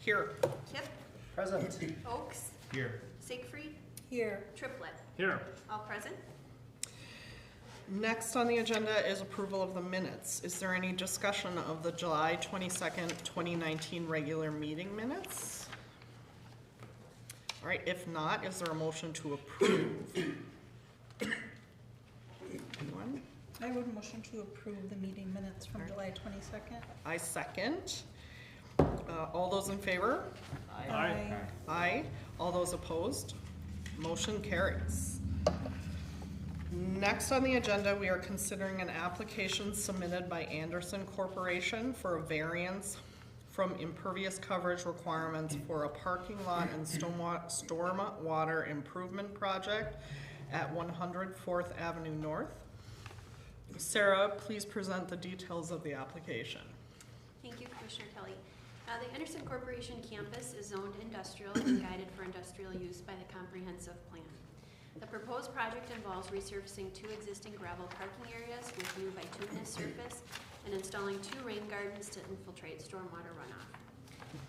Here. Kip, Present. Oaks, Here. Siegfried, Here. Triplet, Here. all present. Next on the agenda is approval of the minutes. Is there any discussion of the July 22nd, 2019 regular meeting minutes? All right, if not, is there a motion to approve? Anyone? I would motion to approve the meeting minutes from July 22nd. I second. All those in favor? Aye. Aye. All those opposed? Motion carries. Next on the agenda, we are considering an application submitted by Andersen Corporation for a variance from impervious coverage requirements for a parking lot and stormwater improvement project at 100 4th Avenue North. Sarah, please present the details of the application. Thank you, Commissioner Kelly. The Andersen Corporation campus is zoned industrial and guided for industrial use by the comprehensive plan. The proposed project involves resurfacing 2 existing gravel parking areas with new bituminous surface and installing 2 rain gardens to infiltrate stormwater runoff.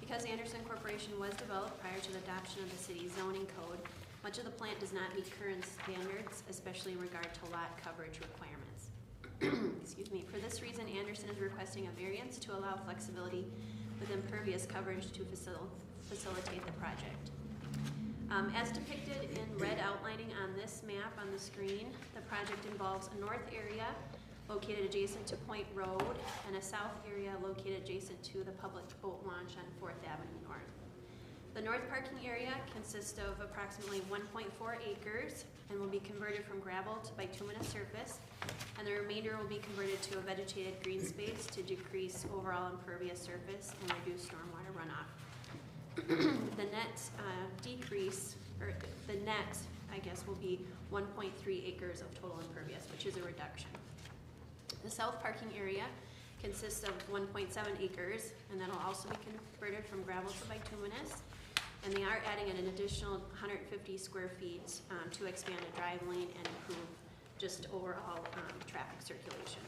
Because Andersen Corporation was developed prior to the adoption of the city's zoning code, much of the plant does not meet current standards, especially in regard to lot coverage requirements. Excuse me. For this reason, Andersen is requesting a variance to allow flexibility with impervious coverage to facilitate the project. As depicted in red outlining on this map on the screen, the project involves a north area located adjacent to Point Road and a south area located adjacent to the public boat launch on 4th Avenue North. The north parking area consists of approximately 1.4 acres and will be converted from gravel to bituminous surface, and the remainder will be converted to a vegetated green space to decrease overall impervious surface and reduce stormwater runoff. The net decrease, or the net, I guess, will be 1.3 acres of total impervious, which is a reduction. The south parking area consists of 1.7 acres, and that will also be converted from gravel to bituminous. And they are adding an additional 150 square feet to expand a drive lane and improve just overall traffic circulation.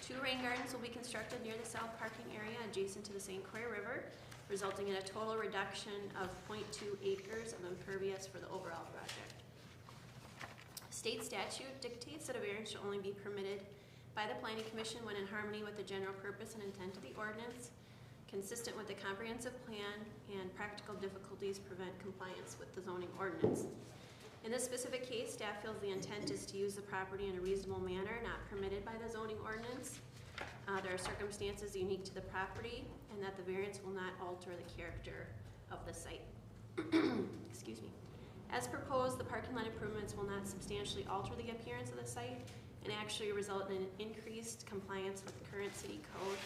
2 rain gardens will be constructed near the south parking area adjacent to the St. Croix River, resulting in a total reduction of 0.2 acres of impervious for the overall project. State statute dictates that a variance should only be permitted by the Planning Commission when in harmony with the general purpose and intent of the ordinance, consistent with the comprehensive plan, and practical difficulties prevent compliance with the zoning ordinance. In this specific case, staff feels the intent is to use the property in a reasonable manner not permitted by the zoning ordinance. There are circumstances unique to the property, and that the variance will not alter the character of the site. Excuse me. As proposed, the parking lot improvements will not substantially alter the appearance of the site and actually result in an increased compliance with the current city code,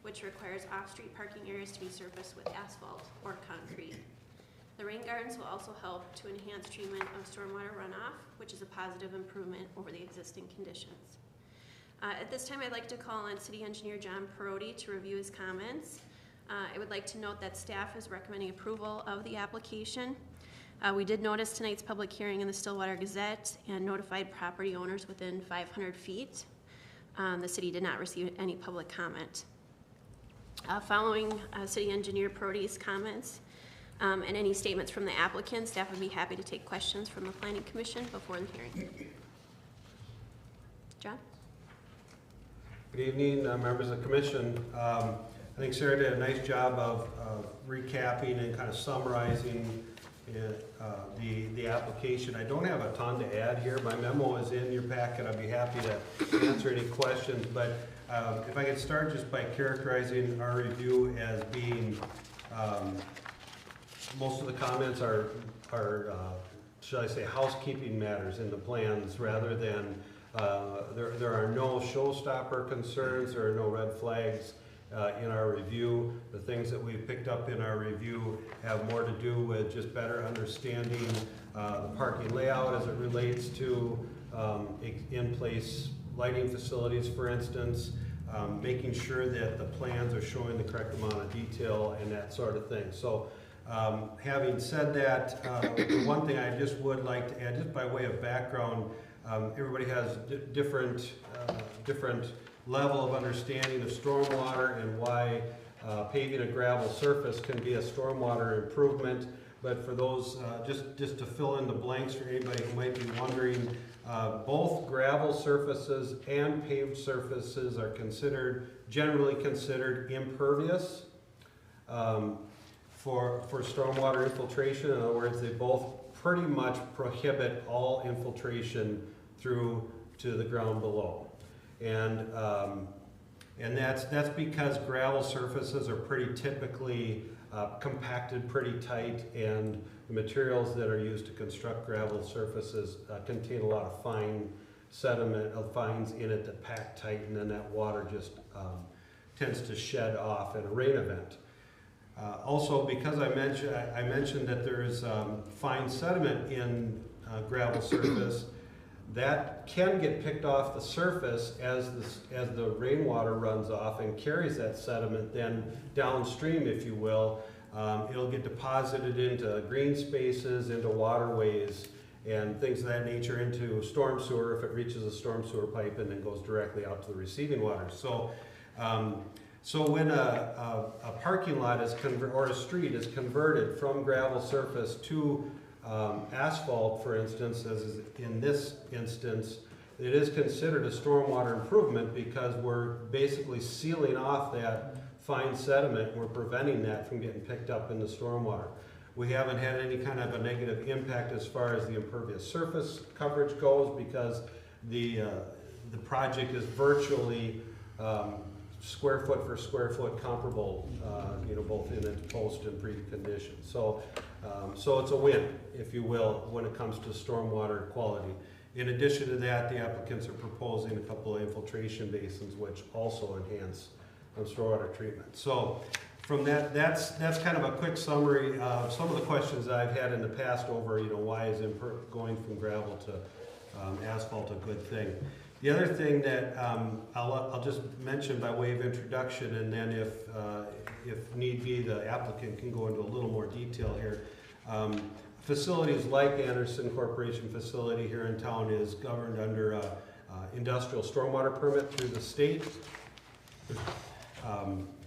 which requires off-street parking areas to be surfaced with asphalt or concrete. The rain gardens will also help to enhance treatment of stormwater runoff, which is a positive improvement over the existing conditions. At this time, I'd like to call on City Engineer John Parotti to review his comments. I would like to note that staff is recommending approval of the application. We did notice tonight's public hearing in the Stillwater Gazette and notified property owners within 500 feet. The city did not receive any public comment. Following City Engineer Parotti's comments and any statements from the applicant, staff would be happy to take questions from the Planning Commission before the hearing. John? Good evening, members of the Commission. I think Sarah did a nice job of recapping and kind of summarizing the application. I don't have a ton to add here. My memo is in your packet. I'd be happy to answer any questions, but if I could start just by characterizing our review as being, most of the comments are should I say, housekeeping matters in the plans rather than, there are no showstopper concerns, there are no red flags in our review. The things that we've picked up in our review have more to do with just better understanding the parking layout as it relates to in-place lighting facilities, for instance, making sure that the plans are showing the correct amount of detail and that sort of thing. So having said that, one thing I just would like to add, just by way of background, everybody has different level of understanding of stormwater and why paving a gravel surface can be a stormwater improvement. But for those, just to fill in the blanks for anybody who might be wondering, both gravel surfaces and paved surfaces are generally considered impervious for stormwater infiltration. In other words, they both pretty much prohibit all infiltration through to the ground below. And that's because gravel surfaces are pretty typically compacted pretty tight, and the materials that are used to construct gravel surfaces contain a lot of fine sediment, fines in it that pack tight, and then that water just tends to shed off in a rain event. Also, because I mentioned that there is fine sediment in gravel surface, that can get picked off the surface as the rainwater runs off and carries that sediment then downstream, if you will. It'll get deposited into green spaces, into waterways, and things of that nature, into storm sewer if it reaches a storm sewer pipe and then goes directly out to the receiving water. So when a parking lot is or a street is converted from gravel surface to asphalt, for instance, as is in this instance, it is considered a stormwater improvement because we're basically sealing off that fine sediment. We're preventing that from getting picked up in the stormwater. We haven't had any kind of a negative impact as far as the impervious surface coverage goes, because the project is virtually square foot for square foot comparable, both in its post and pre-condition. So it's a win, if you will, when it comes to stormwater quality. In addition to that, the applicants are proposing a couple of infiltration basins, which also enhance stormwater treatment. So from that's kind of a quick summary of some of the questions that I've had in the past over, why is going from gravel to asphalt a good thing. The other thing that I'll just mention by way of introduction, and then if need be, the applicant can go into a little more detail here. Facilities like Andersen Corporation facility here in town is governed under a industrial stormwater permit through the state.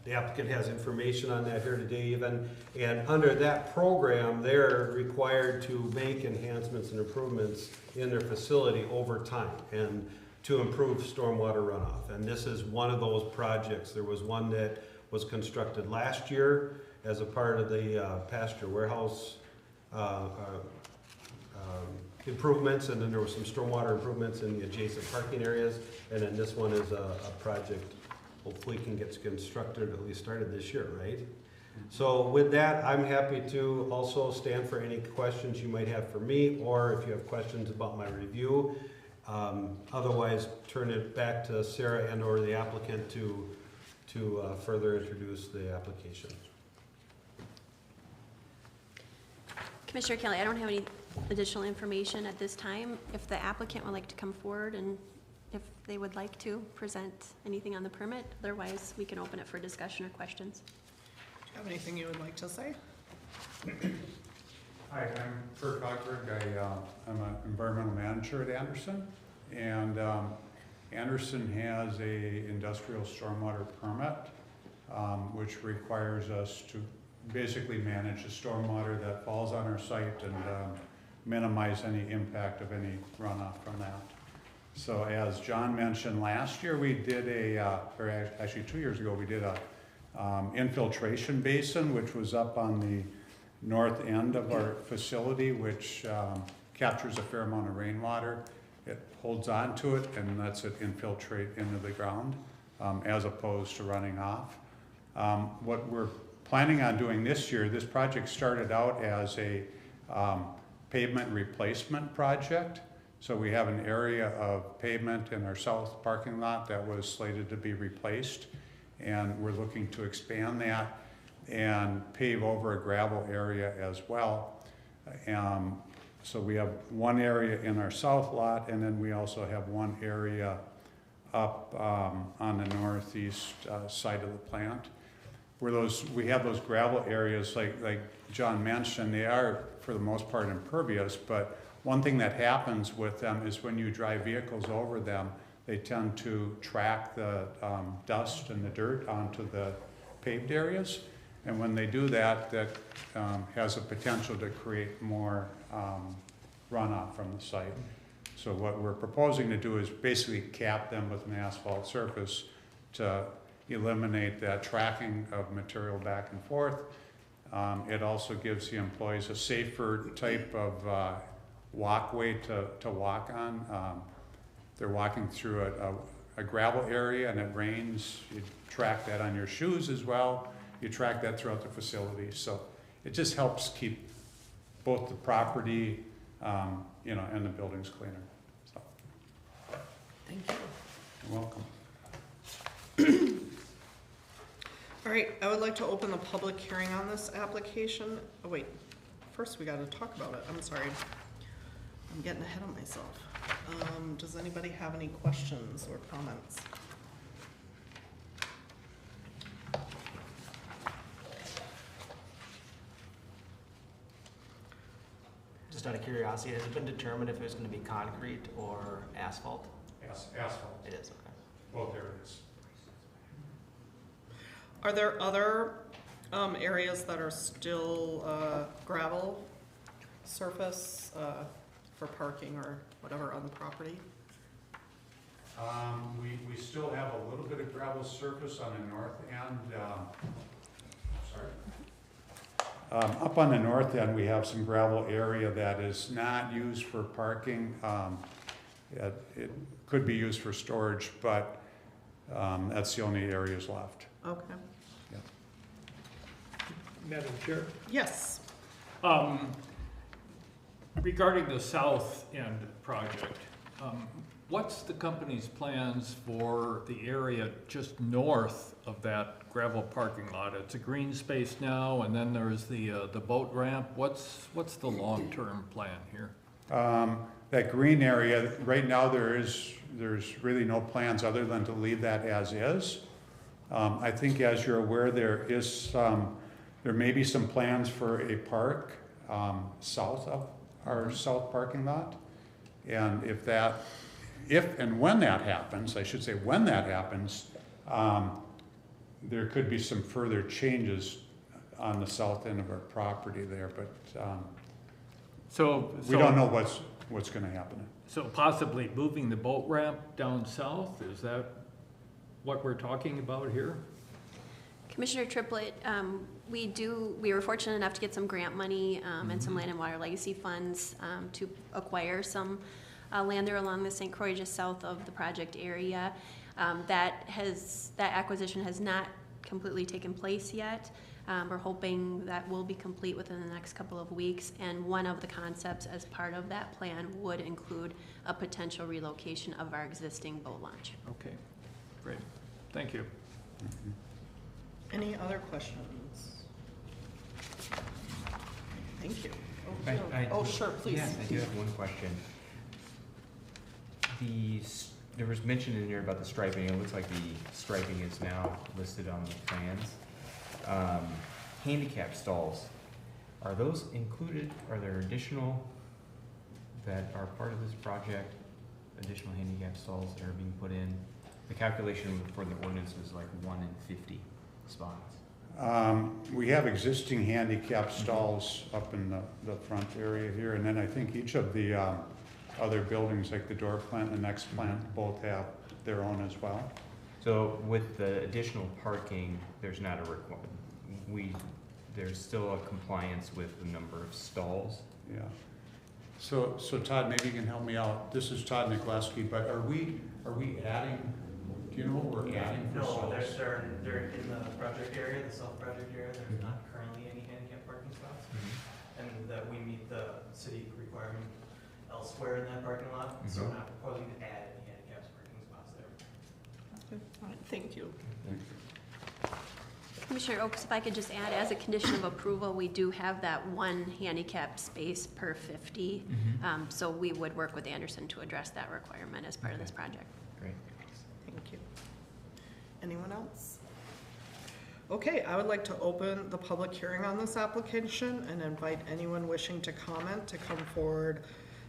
The applicant has information on that here today even, and under that program they're required to make enhancements and improvements in their facility over time and to improve stormwater runoff. And this is one of those projects. There was one that was constructed last year as a part of the pasture warehouse improvements, and then there were some stormwater improvements in the adjacent parking areas, and then this one is a project hopefully can get constructed, at least started this year, right? So with that, I'm happy to also stand for any questions you might have for me, or if you have questions about my review. Otherwise, turn it back to Sara and or the applicant to further introduce the application. Commissioner Kelly, I don't have any additional information at this time. If the applicant would like to come forward and if they would like to present anything on the permit, otherwise we can open it for discussion or questions. Do you have anything you would like to say? Hi, I'm Kurt Cockberg. I'm an environmental manager at Andersen, and Andersen has a industrial stormwater permit, which requires us to basically manage the stormwater that falls on our site and minimize any impact of any runoff from that. So as John mentioned, last year we did or actually 2 years ago, we did a infiltration basin, which was up on the north end of our facility, which captures a fair amount of rainwater. It holds on to it and lets it infiltrate into the ground as opposed to running off. What we're planning on doing this year, this project started out as a pavement replacement project. So we have an area of pavement in our south parking lot that was slated to be replaced, and we're looking to expand that and pave over a gravel area as well. So we have one area in our south lot, and then we also have one area up on the northeast side of the plant. Where we have those gravel areas, like John mentioned, they are for the most part impervious, but one thing that happens with them is when you drive vehicles over them, they tend to track the dust and the dirt onto the paved areas. And when they do that, that has a potential to create more runoff from the site. So what we're proposing to do is basically cap them with an asphalt surface to eliminate that tracking of material back and forth. It also gives the employees a safer type of walkway to walk on. They're walking through a gravel area and it rains. You track that on your shoes as well. You track that throughout the facility. So it just helps keep both the property, you know, and the buildings cleaner. So. Thank you. You're welcome. All right, I would like to open the public hearing on this application. Oh, wait, first we gotta talk about it. I'm sorry. I'm getting ahead of myself. Does anybody have any questions or comments? Just out of curiosity, has it been determined if it was going to be concrete or asphalt? Asphalt. It is, okay. Well, there it is. Are there other areas that are still gravel surface for parking or whatever on the property? We still have a little bit of gravel surface on the north end. Up on the north end, we have some gravel area that is not used for parking. It could be used for storage, but that's the only areas left. Okay. Madam Chair, Yes. regarding the south end project, what's the company's plans for the area just north of that gravel parking lot? It's a green space now, and then there's the boat ramp. What's the long-term plan here? That green area, right now there's really no plans other than to leave that as is. I think as you're aware, there may be some plans for a park south of our south parking lot. And if and when that happens, I should say when that happens, there could be some further changes on the south end of our property there, but we don't know what's gonna happen. So possibly moving the boat ramp down south, is that what we're talking about here? Commissioner Triplett, we were fortunate enough to get some grant money and some land and water legacy funds to acquire some land there along the St. Croix just south of the project area. That acquisition has not completely taken place yet. We're hoping that will be complete within the next couple of weeks, and one of the concepts as part of that plan would include a potential relocation of our existing boat launch. Okay, great, thank you. Any other questions? Thank you. Oh, sure, please. Yes, I do have one question. There was mention in here about the striping. It looks like the striping is now listed on the plans. Handicap stalls, are those included? Are there additional that are part of this project? Additional handicap stalls that are being put in? The calculation for the ordinance was like 1 in 50 spots. We have existing handicap stalls up in the front area here, and then I think each of the other buildings, like the door plant and the next plant, both have their own as well. So with the additional parking, there's not a requirement. There's still a compliance with the number of stalls. Yeah. So Todd, maybe you can help me out. This is Todd Nikolewski, but are we adding? Do you know what we're adding for stalls? No, they're in the project area, the south project area. There's not currently any handicap parking spots, and that we meet the city requirement elsewhere in that parking lot. So we're not proposing to add any handicap parking spots there. All right, thank you. Commissioner Oaks, if I could just add, as a condition of approval, we do have that one handicap space per 50. So we would work with Andersen to address that requirement as part of this project. Great. Thank you. Anyone else? Okay, I would like to open the public hearing on this application and invite anyone wishing to comment to come forward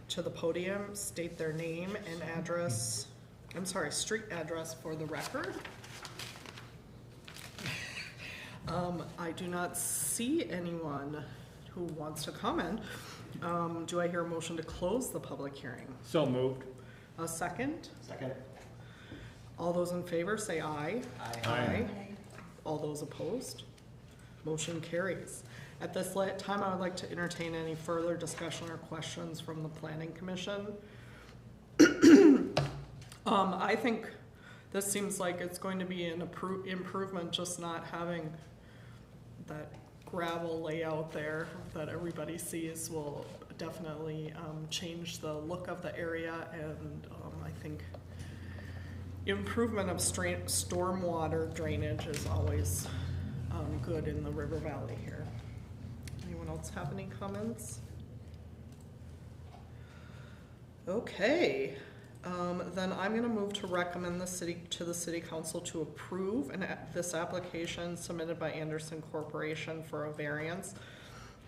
to the podium, state their name and address, street address for the record. I do not see anyone who wants to comment. Do I hear a motion to close the public hearing? So moved. A second? Second. All those in favor say aye. Aye. All those opposed? Motion carries. At this time, I would like to entertain any further discussion or questions from the Planning Commission. I think this seems like it's going to be an improvement, just not having that gravel layout there that everybody sees will definitely change the look of the area, and I think improvement of stormwater drainage is always good in the river valley here. Anyone else have any comments? Okay, then I'm gonna move to recommend the city council to approve this application submitted by Andersen Corporation for a variance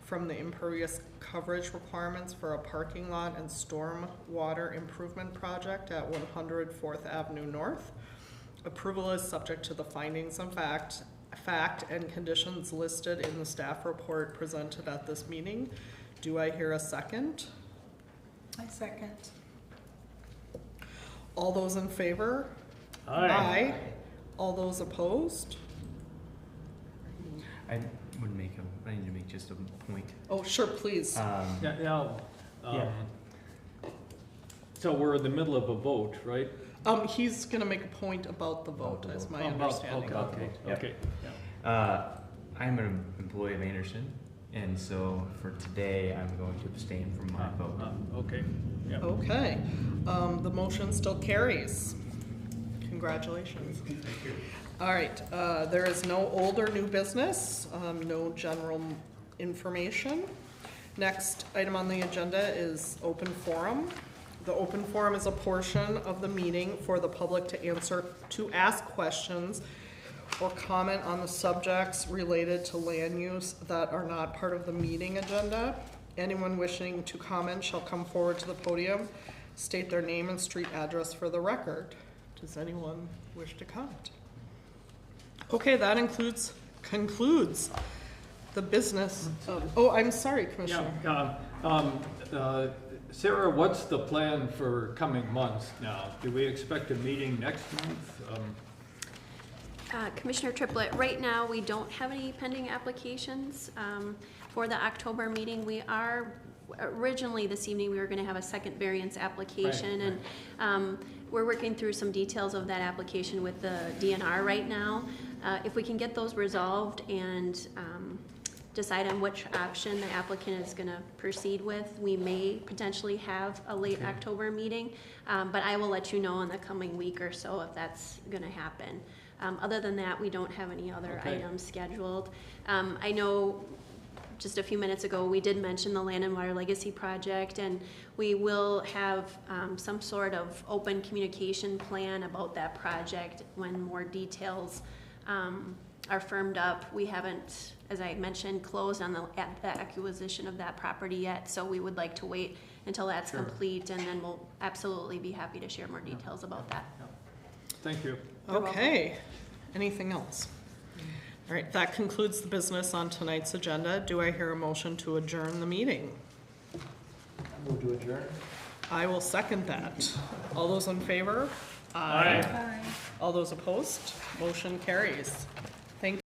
from the impervious coverage requirements for a parking lot and storm water improvement project at 100 4th Avenue North. Approval is subject to the findings of fact and conditions listed in the staff report presented at this meeting. Do I hear a second? I second. All those in favor? Aye. All those opposed? I need to make just a point. Oh, sure, please. Now, so we're in the middle of a vote, right? He's gonna make a point about the vote, is my understanding. Okay, Yep. okay. I'm an employee of Andersen, and so for today, I'm going to abstain from my vote. Okay, yeah. Okay, the motion still carries. Congratulations. Thank you. All right, there is no old or new business, no general information. Next item on the agenda is open forum. The open forum is a portion of the meeting for the public to ask questions or comment on the subjects related to land use that are not part of the meeting agenda. Anyone wishing to comment shall come forward to the podium, state their name and street address for the record. Does anyone wish to comment? Okay, that concludes the business of, oh, I'm sorry, Commissioner. Yeah, Sarah, what's the plan for coming months now? Do we expect a meeting next month? Commissioner Triplett, right now, we don't have any pending applications for the October meeting. We are, originally this evening, we were gonna have a second variance application, Right, and we're working through some details of that application with the DNR right now. If we can get those resolved and decide on which option the applicant is gonna proceed with, we may potentially have a late October meeting, but I will let you know in the coming week or so if that's gonna happen. Other than that, we don't have any other items scheduled. I know just a few minutes ago, we did mention the Land and Water Legacy Project, and we will have some sort of open communication plan about that project when more details are firmed up. We haven't, as I mentioned, closed on the acquisition of that property yet, so we would like to wait until that's complete, and then we'll absolutely be happy to share more details about that. Thank you. Okay, anything else? All right, that concludes the business on tonight's agenda. Do I hear a motion to adjourn the meeting? Move to adjourn. I will second that. All those in favor? Aye. Aye. All those opposed? Motion carries.